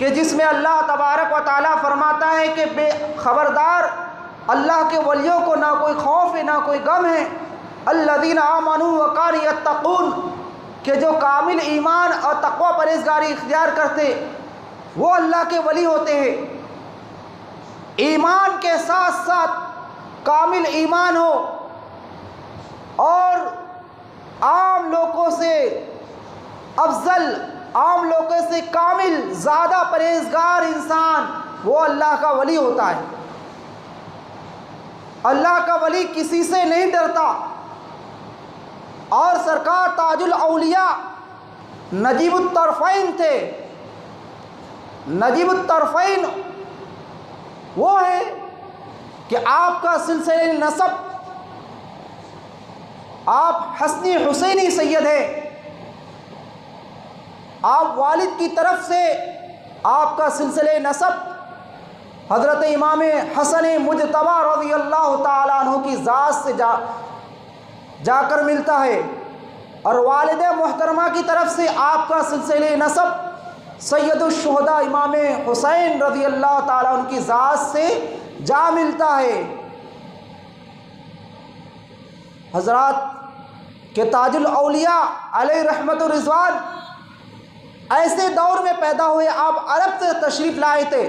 کہ جس میں اللہ تبارک و تعالیٰ فرماتا ہے کہ بے خبردار اللہ کے ولیوں کو نہ کوئی خوف ہے نہ کوئی غم ہے، الذین آمنوا وکانوا یتقون، کہ جو کامل ایمان اور تقوی پرہیزگاری اختیار کرتے وہ اللہ کے ولی ہوتے ہیں۔ ایمان کے ساتھ ساتھ کامل ایمان ہو اور عام لوگوں سے افضل، عام لوگوں سے کامل، زیادہ پرہیزگار انسان وہ اللہ کا ولی ہوتا ہے۔ اللہ کا ولی کسی سے نہیں ڈرتا۔ اور سرکار تاج الاولیاء نجیب الطرفین تھے۔ نجیب الطرفین وہ ہے کہ آپ کا سلسلہ نسب، آپ حسنی حسینی سید ہیں، آپ والد کی طرف سے آپ کا سلسلہ نسب حضرت امام حسن مجتبی رضی اللہ تعالیٰ عنہ کی ذات سے جا کر ملتا ہے، اور والد محترمہ کی طرف سے آپ کا سلسلہ نسب سید الشہداء امام حسین رضی اللہ تعالیٰ عنہ کی ذات سے جا ملتا ہے۔ حضرات کہ تاج الاولیاء علیہ رحمت و رضوان ایسے دور میں پیدا ہوئے، آپ عرب سے تشریف لائے تھے،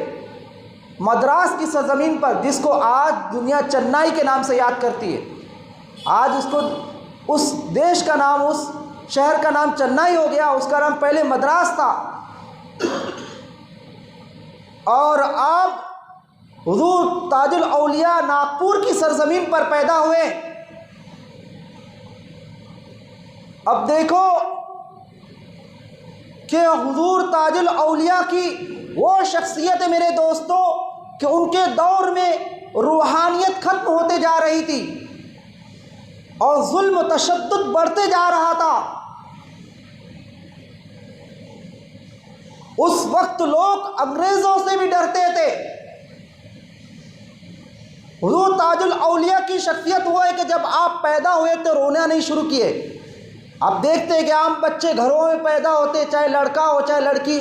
مدراس کی سرزمین پر، جس کو آج دنیا چنائی کے نام سے یاد کرتی ہے۔ آج اس دیش کا نام، اس شہر کا نام چنائی ہو گیا، اس کا نام پہلے مدراس تھا۔ اور آپ حضور تاج الاولیاء ناگپور کی سرزمین پر پیدا ہوئے۔ اب دیکھو کہ حضور تاج الاولیاء کی وہ شخصیت ہے میرے دوستو کہ ان کے دور میں روحانیت ختم ہوتے جا رہی تھی اور ظلم و تشدد بڑھتے جا رہا تھا۔ اس وقت لوگ انگریزوں سے بھی ڈرتے تھے۔ حضور تاج الاولیاء کی شخصیت وہ ہے کہ جب آپ پیدا ہوئے تو رونا نہیں شروع کیے۔ آپ دیکھتے ہیں کہ عام بچے گھروں میں پیدا ہوتے، چاہے لڑکا ہو چاہے لڑکی،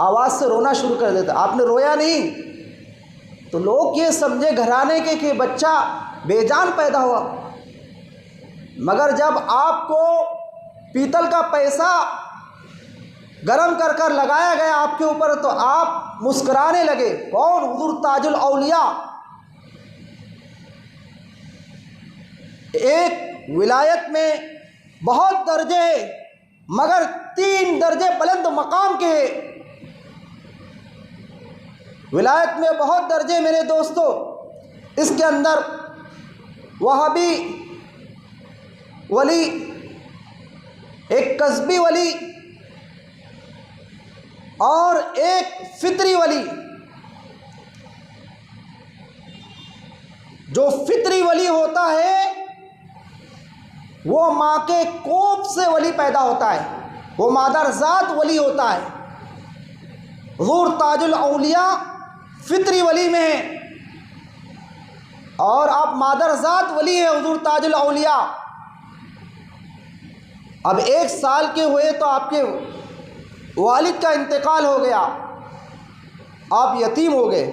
آواز سے رونا شروع کر دیتا، آپ نے رویا نہیں، تو لوگ یہ سمجھے گھرانے کے کہ بچہ بے جان پیدا ہوا۔ مگر جب آپ کو پیتل کا پیسہ گرم کر کر لگایا گیا آپ کے اوپر تو آپ مسکرانے لگے۔ کون؟ حضور تاج الاولیاء۔ ایک ولایت میں بہت درجے ہیں مگر 3 درجے بلند مقام کے ہیں۔ ولایت میں بہت درجے میرے دوستو، اس کے اندر وہابی ولی، ایک قصبی ولی اور ایک فطری ولی۔ جو فطری ولی ہوتا ہے وہ ماں کے کوکھ سے ولی پیدا ہوتا ہے، وہ مادر ذات ولی ہوتا ہے۔ حضور تاج الاولیاء فطری ولی میں ہیں اور آپ مادر ذات ولی ہیں حضور تاج الاولیاء۔ اب 1 سال کے ہوئے تو آپ کے والد کا انتقال ہو گیا، آپ یتیم ہو گئے،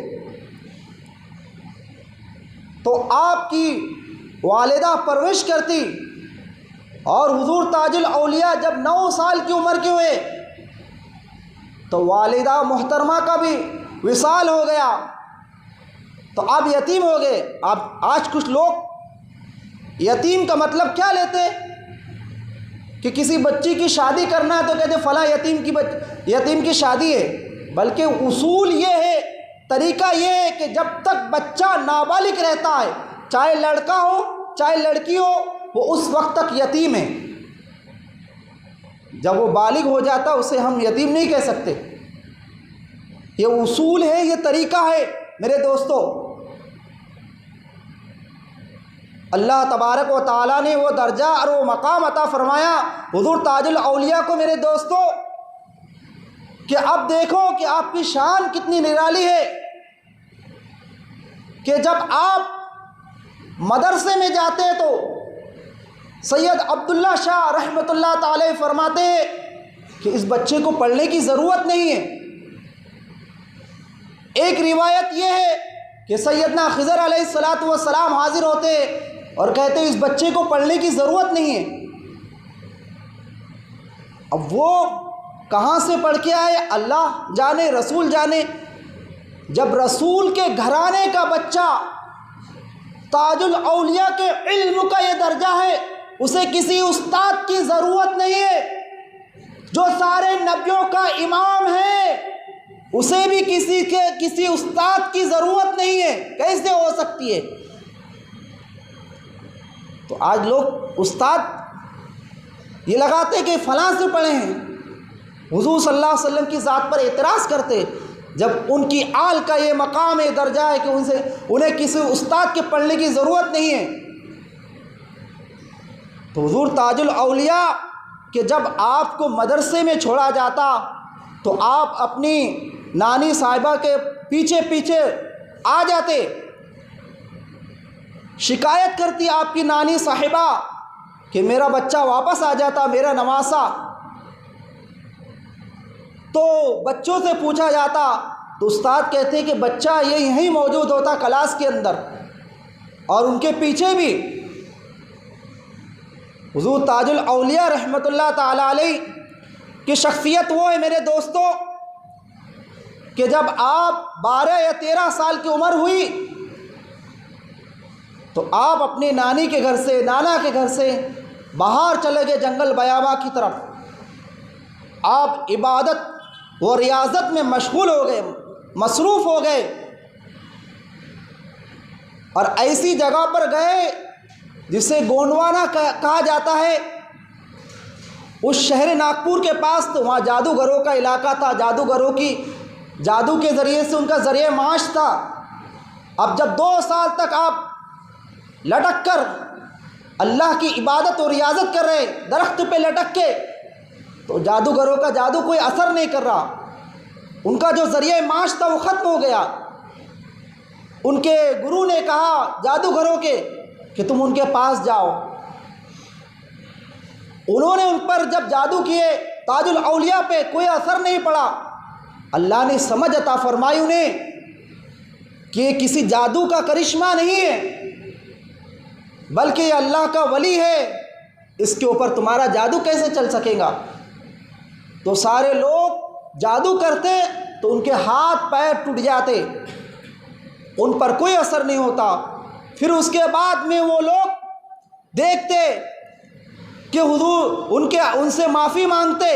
تو آپ کی والدہ پرورش کرتی، اور حضور تاج الاولیاء جب 9 سال کی عمر کے ہوئے تو والدہ محترمہ کا بھی وصال ہو گیا، تو آپ یتیم ہو گئے۔ اب آج کچھ لوگ یتیم کا مطلب کیا لیتے کہ کسی بچی کی شادی کرنا ہے تو کہتے فلاں یتیم کی شادی ہے، بلکہ اصول یہ ہے، طریقہ یہ ہے کہ جب تک بچہ نابالغ رہتا ہے، چاہے لڑکا ہو چاہے لڑکی ہو، وہ اس وقت تک یتیم ہے۔ جب وہ بالغ ہو جاتا اسے ہم یتیم نہیں کہہ سکتے۔ یہ اصول ہے، یہ طریقہ ہے میرے دوستو۔ اللہ تبارک و تعالیٰ نے وہ درجہ اور وہ مقام عطا فرمایا حضور تاج الاولیاء کو میرے دوستو کہ اب دیکھو کہ آپ کی شان کتنی نرالی ہے کہ جب آپ مدرسے میں جاتے ہیں تو سید عبداللہ شاہ رحمۃ اللہ تعالی فرماتے ہیں کہ اس بچے کو پڑھنے کی ضرورت نہیں ہے، ایک روایت یہ ہے کہ سیدنا خضر علیہ الصلاۃ والسلام حاضر ہوتے اور کہتے اس بچے کو پڑھنے کی ضرورت نہیں ہے۔ اب وہ کہاں سے پڑھ کے آئے اللہ جانے، رسول جانے۔ جب رسول کے گھرانے کا بچہ تاج الاولیاء کے علم کا یہ درجہ ہے، اسے کسی استاد کی ضرورت نہیں ہے۔ جو سارے نبیوں کا امام ہے اسے بھی کسی استاد کی ضرورت نہیں ہے، کیسے ہو سکتی ہے؟ تو آج لوگ استاد یہ لگاتے کہ فلاں سے پڑھے ہیں، حضور صلی اللہ علیہ وسلم کی ذات پر اعتراض کرتے، جب ان کی آل کا یہ مقام ہے، درجہ ہے کہ انہیں کسی استاد کے پڑھنے کی ضرورت نہیں ہے۔ تو حضور تاج الاولیاء کہ جب آپ کو مدرسے میں چھوڑا جاتا تو آپ اپنی نانی صاحبہ کے پیچھے پیچھے آ جاتے، شکایت کرتی آپ کی نانی صاحبہ کہ میرا بچہ واپس آ جاتا، میرا نواسا۔ تو بچوں سے پوچھا جاتا تو استاد کہتے کہ بچہ یہ یہیں موجود ہوتا کلاس کے اندر، اور ان کے پیچھے بھی حضور تاج الاولیاء رحمۃ اللہ تعالی علیہ کی شخصیت وہ ہے میرے دوستو کہ جب آپ 12 یا 13 سال کی عمر ہوئی تو آپ اپنی نانی کے گھر سے، نانا کے گھر سے باہر چلے گئے جنگل بیاباں کی طرف۔ آپ عبادت و ریاضت میں مشغول ہو گئے، مصروف ہو گئے، اور ایسی جگہ پر گئے جسے گونڈوانا کہا جاتا ہے، اس شہر ناگپور کے پاس۔ تو وہاں جادوگروں کا علاقہ تھا، جادوگروں کی جادو کے ذریعے سے ان کا ذریعہ معاش تھا۔ اب جب 2 سال تک آپ لٹک کر اللہ کی عبادت و ریاضت کر رہے، درخت پہ لٹک کے، تو جادوگروں کا جادو کوئی اثر نہیں کر رہا، ان کا جو ذریعہ معاش تھا وہ ختم ہو گیا۔ ان کے گرو نے کہا جادوگروں کے کہ تم ان کے پاس جاؤ۔ انہوں نے ان پر جب جادو کیے، تاج الاولیاء پہ کوئی اثر نہیں پڑا۔ اللہ نے سمجھ عطا فرمائی انہیں کہ یہ کسی جادو کا کرشمہ نہیں ہے، بلکہ یہ اللہ کا ولی ہے، اس کے اوپر تمہارا جادو کیسے چل سکے گا؟ تو سارے لوگ جادو کرتے تو ان کے ہاتھ پیر ٹوٹ جاتے، ان پر کوئی اثر نہیں ہوتا۔ پھر اس کے بعد میں وہ لوگ دیکھتے کہ حضور ان سے معافی مانگتے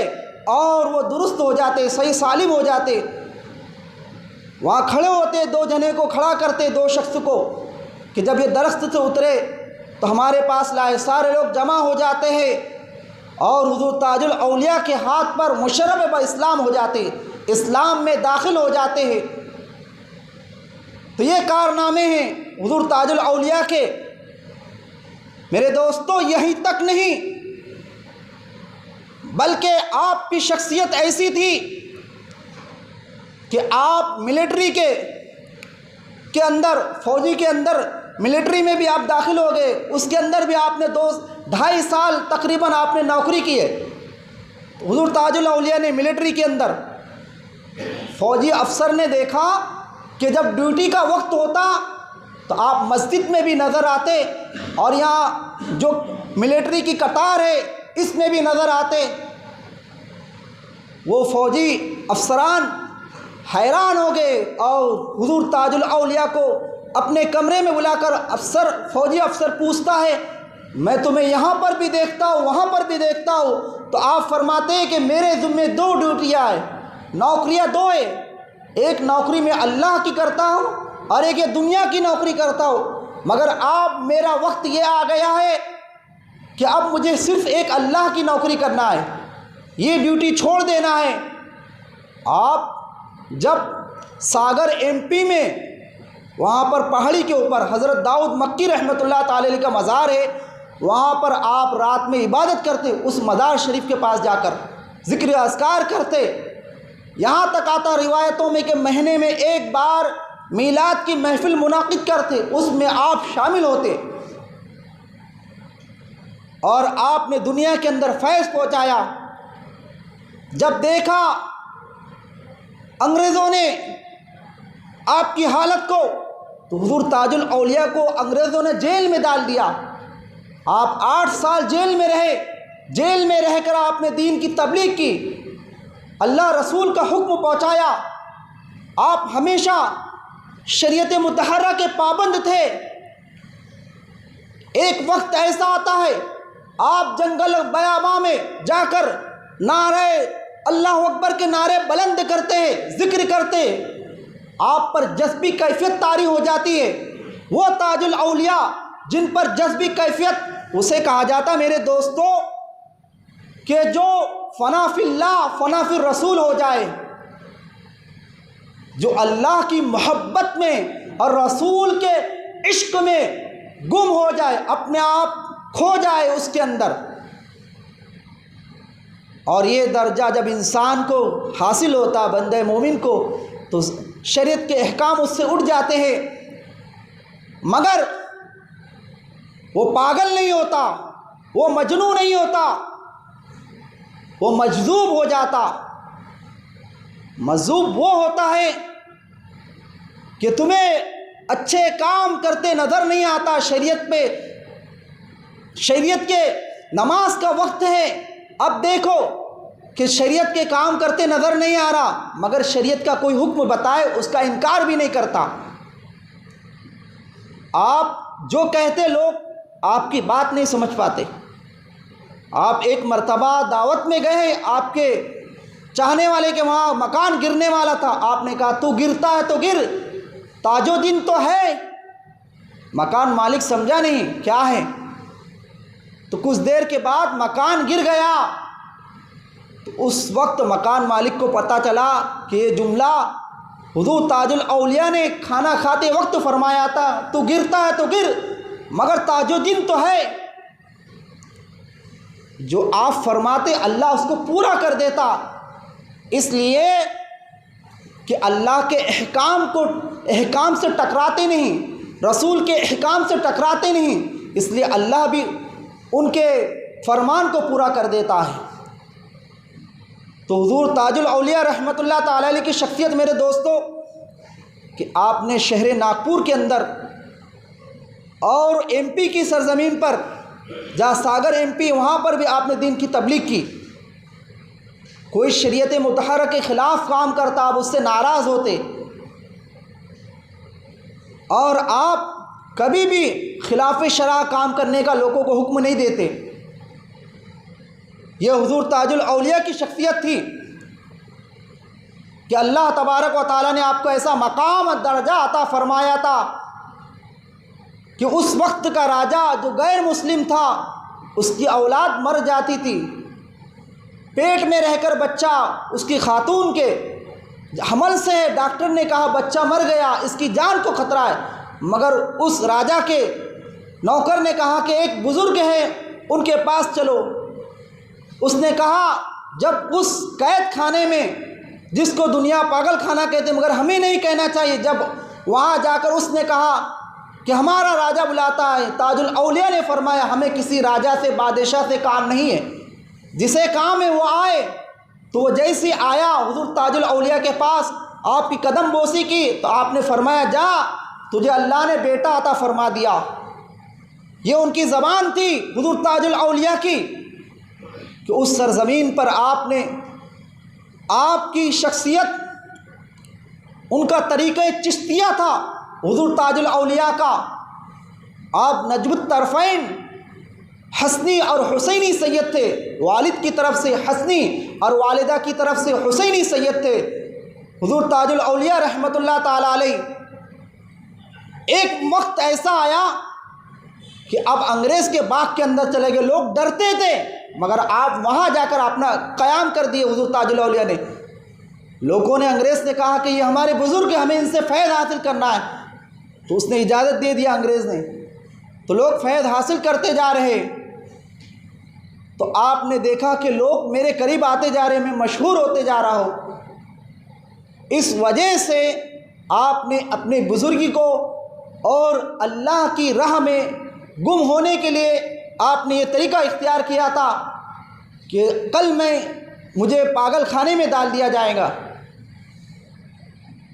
اور وہ درست ہو جاتے، صحیح سالم ہو جاتے۔ وہاں کھڑے ہوتے، 2 جنے کو کھڑا کرتے، 2 شخص کو، کہ جب یہ درخت سے اترے تو ہمارے پاس لائے۔ سارے لوگ جمع ہو جاتے ہیں اور حضور تاج الاولیاء کے ہاتھ پر مشرب با اسلام ہو جاتے، اسلام میں داخل ہو جاتے ہیں۔ تو یہ کارنامے ہیں حضور تاج الاولیاء کے۔ میرے دوستو یہیں تک نہیں، بلکہ آپ کی شخصیت ایسی تھی کہ آپ ملٹری کے اندر، فوجی کے اندر، ملٹری میں بھی آپ داخل ہو گئے، اس کے اندر بھی آپ نے 2-2.5 سال تقریباً آپ نے نوکری کی ہے۔ حضور تاج الاولیاء نے ملٹری کے اندر، فوجی افسر نے دیکھا کہ جب ڈیوٹی کا وقت ہوتا تو آپ مسجد میں بھی نظر آتے، اور یہاں جو ملٹری کی قطار ہے اس میں بھی نظر آتے۔ وہ فوجی افسران حیران ہو گئے اور حضور تاج الاولیاء کو اپنے کمرے میں بلا کر فوجی افسر پوچھتا ہے میں تمہیں یہاں پر بھی دیکھتا ہوں، وہاں پر بھی دیکھتا ہوں۔ تو آپ فرماتے ہیں کہ میرے ذمہ 2 ڈیوٹیاں ہیں، نوکریاں 2 ہیں، ایک نوکری میں اللہ کی کرتا ہوں اور ایک یہ دنیا کی نوکری کرتا ہوں، مگر آپ میرا وقت یہ آ گیا ہے کہ اب مجھے صرف ایک اللہ کی نوکری کرنا ہے، یہ ڈیوٹی چھوڑ دینا ہے۔ آپ جب ساگر MP میں وہاں پر پہاڑی کے اوپر حضرت داؤد مکی رحمۃ اللہ تعالی علیہ کا مزار ہے، وہاں پر آپ رات میں عبادت کرتے، اس مزار شریف کے پاس جا کر ذکر اذکار کرتے۔ یہاں تک آتا روایتوں میں کہ مہینے میں 1 بار میلاد کی محفل منعقد کرتے، اس میں آپ شامل ہوتے، اور آپ نے دنیا کے اندر فیض پہنچایا۔ جب دیکھا انگریزوں نے آپ کی حالت کو، تو حضور تاج الاولیاء کو انگریزوں نے جیل میں ڈال دیا۔ آپ 8 سال جیل میں رہے، جیل میں رہ کر آپ نے دین کی تبلیغ کی، اللہ رسول کا حکم پہنچایا، آپ ہمیشہ شریعت مطہرہ کے پابند تھے۔ ایک وقت ایسا آتا ہے آپ جنگل بیاباں میں جا کر نعرے اللہ اکبر کے نعرے بلند کرتے ہیں، ذکر کرتے ہیں، آپ پر جذبی کیفیت طاری ہو جاتی ہے۔ وہ تاج الاولیاء جن پر جذبی کیفیت، اسے کہا جاتا میرے دوستو کہ جو فنا فی اللہ فنا فی الرسول ہو جائے، جو اللہ کی محبت میں اور رسول کے عشق میں گم ہو جائے، اپنے آپ کھو جائے اس کے اندر۔ اور یہ درجہ جب انسان کو حاصل ہوتا بندہ مومن کو، تو شریعت کے احکام اس سے اٹھ جاتے ہیں، مگر وہ پاگل نہیں ہوتا، وہ مجنون نہیں ہوتا، وہ مجذوب ہو جاتا۔ مجذوب وہ ہوتا ہے کہ تمہیں اچھے کام کرتے نظر نہیں آتا شریعت پہ، شریعت کے نماز کا وقت ہے، اب دیکھو کہ شریعت کے کام کرتے نظر نہیں آ رہا، مگر شریعت کا کوئی حکم بتائے اس کا انکار بھی نہیں کرتا۔ آپ جو کہتے لوگ آپ کی بات نہیں سمجھ پاتے۔ آپ ایک مرتبہ دعوت میں گئے، آپ کے چاہنے والے کے وہاں مکان گرنے والا تھا، آپ نے کہا تو گرتا ہے تو گر، تاج و دین تو ہے۔ مکان مالک سمجھا نہیں کیا ہے، تو کچھ دیر کے بعد مکان گر گیا۔ تو اس وقت مکان مالک کو پتہ چلا کہ یہ جملہ حضور تاج الاولیاء نے کھانا کھاتے وقت فرمایا تھا، تو گرتا ہے تو گر، مگر تاج و دین تو ہے۔ جو آپ فرماتے اللہ اس کو پورا کر دیتا، اس لیے کہ اللہ کے احکام سے ٹکراتے نہیں، رسول کے احکام سے ٹکراتے نہیں، اس لیے اللہ بھی ان کے فرمان کو پورا کر دیتا ہے۔ تو حضور تاج الاولیاء رحمۃ اللہ تعالی علیہ کی شخصیت میرے دوستو کہ آپ نے شہر ناگپور کے اندر اور ایم پی کی سرزمین پر، جہاں ساگر ایم پی، وہاں پر بھی آپ نے دین کی تبلیغ کی۔ کوئی شریعت مطہرہ کے خلاف کام کرتا آپ اس سے ناراض ہوتے، اور آپ کبھی بھی خلاف شرع کام کرنے کا لوگوں کو حکم نہیں دیتے۔ یہ حضور تاج الاولیاء کی شخصیت تھی کہ اللہ تبارک و تعالیٰ نے آپ کو ایسا مقام اور درجہ عطا فرمایا تھا کہ اس وقت کا راجہ جو غیر مسلم تھا، اس کی اولاد مر جاتی تھی، پیٹ میں رہ کر بچہ اس کی خاتون کے حمل سے ڈاکٹر نے کہا بچہ مر گیا، اس کی جان کو خطرہ ہے، مگر اس راجہ کے نوکر نے کہا کہ ایک بزرگ ہیں ان کے پاس چلو۔ اس نے کہا جب اس قید خانے میں، جس کو دنیا پاگل خانہ کہتے مگر ہمیں نہیں کہنا چاہیے، جب وہاں جا کر اس نے کہا کہ ہمارا راجہ بلاتا ہے، تاج الاولیاء نے فرمایا ہمیں کسی راجہ سے بادشاہ سے کام نہیں ہے، جسے کام ہے وہ آئے۔ تو وہ جیسے آیا حضور تاج الاولیاء کے پاس، آپ کی قدم بوسی کی، تو آپ نے فرمایا جا تجھے اللہ نے بیٹا عطا فرما دیا۔ یہ ان کی زبان تھی حضور تاج الاولیاء کی کہ اس سرزمین پر آپ نے، آپ کی شخصیت، ان کا طریقہ چشتیہ تھا حضور تاج الاولیاء کا۔ آپ نجم الطرفین حسنی اور حسینی سید تھے، والد کی طرف سے حسنی اور والدہ کی طرف سے حسینی سید تھے حضور تاج الاولیاء رحمۃ اللہ تعالی علیہ۔ ایک وقت ایسا آیا کہ اب انگریز کے باغ کے اندر چلے گئے، لوگ ڈرتے تھے، مگر آپ وہاں جا کر اپنا قیام کر دیے حضور تاج الاولیاء نے۔ لوگوں نے، انگریز نے کہا کہ یہ ہمارے بزرگ ہیں، ہمیں ان سے فیض حاصل کرنا ہے، تو اس نے اجازت دے دیا انگریز نے، تو لوگ فیض حاصل کرتے جا رہے۔ تو آپ نے دیکھا کہ لوگ میرے قریب آتے جا رہے، میں مشہور ہوتے جا رہا ہوں۔ اس وجہ سے آپ نے اپنی بزرگی کو اور اللہ کی راہ میں گم ہونے کے لیے آپ نے یہ طریقہ اختیار کیا تھا کہ کل مجھے پاگل خانے میں ڈال دیا جائے گا۔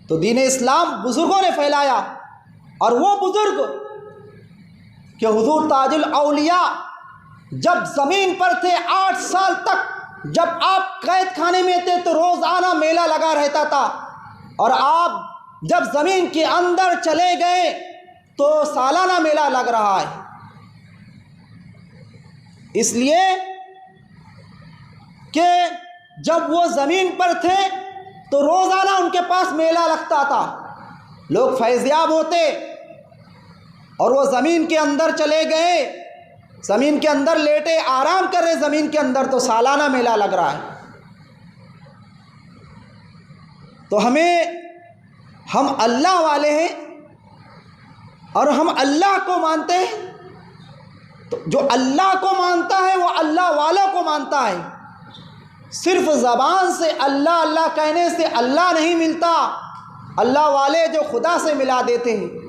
تو دین اسلام بزرگوں نے پھیلایا، اور وہ بزرگ کہ حضور تاج الاولیاء جب زمین پر تھے 8 سال تک، جب آپ قید خانے میں تھے تو روزانہ میلہ لگا رہتا تھا، اور آپ جب زمین کے اندر چلے گئے تو سالانہ میلہ لگ رہا ہے۔ اس لیے کہ جب وہ زمین پر تھے تو روزانہ ان کے پاس میلہ لگتا تھا، لوگ فیضیاب ہوتے، اور وہ زمین کے اندر چلے گئے، زمین کے اندر لیٹے آرام کر رہے زمین کے اندر، تو سالانہ میلہ لگ رہا ہے۔ تو ہم اللہ والے ہیں اور ہم اللہ کو مانتے ہیں، تو جو اللہ کو مانتا ہے وہ اللہ والوں کو مانتا ہے۔ صرف زبان سے اللہ اللہ کہنے سے اللہ نہیں ملتا، اللہ والے جو خدا سے ملا دیتے ہیں۔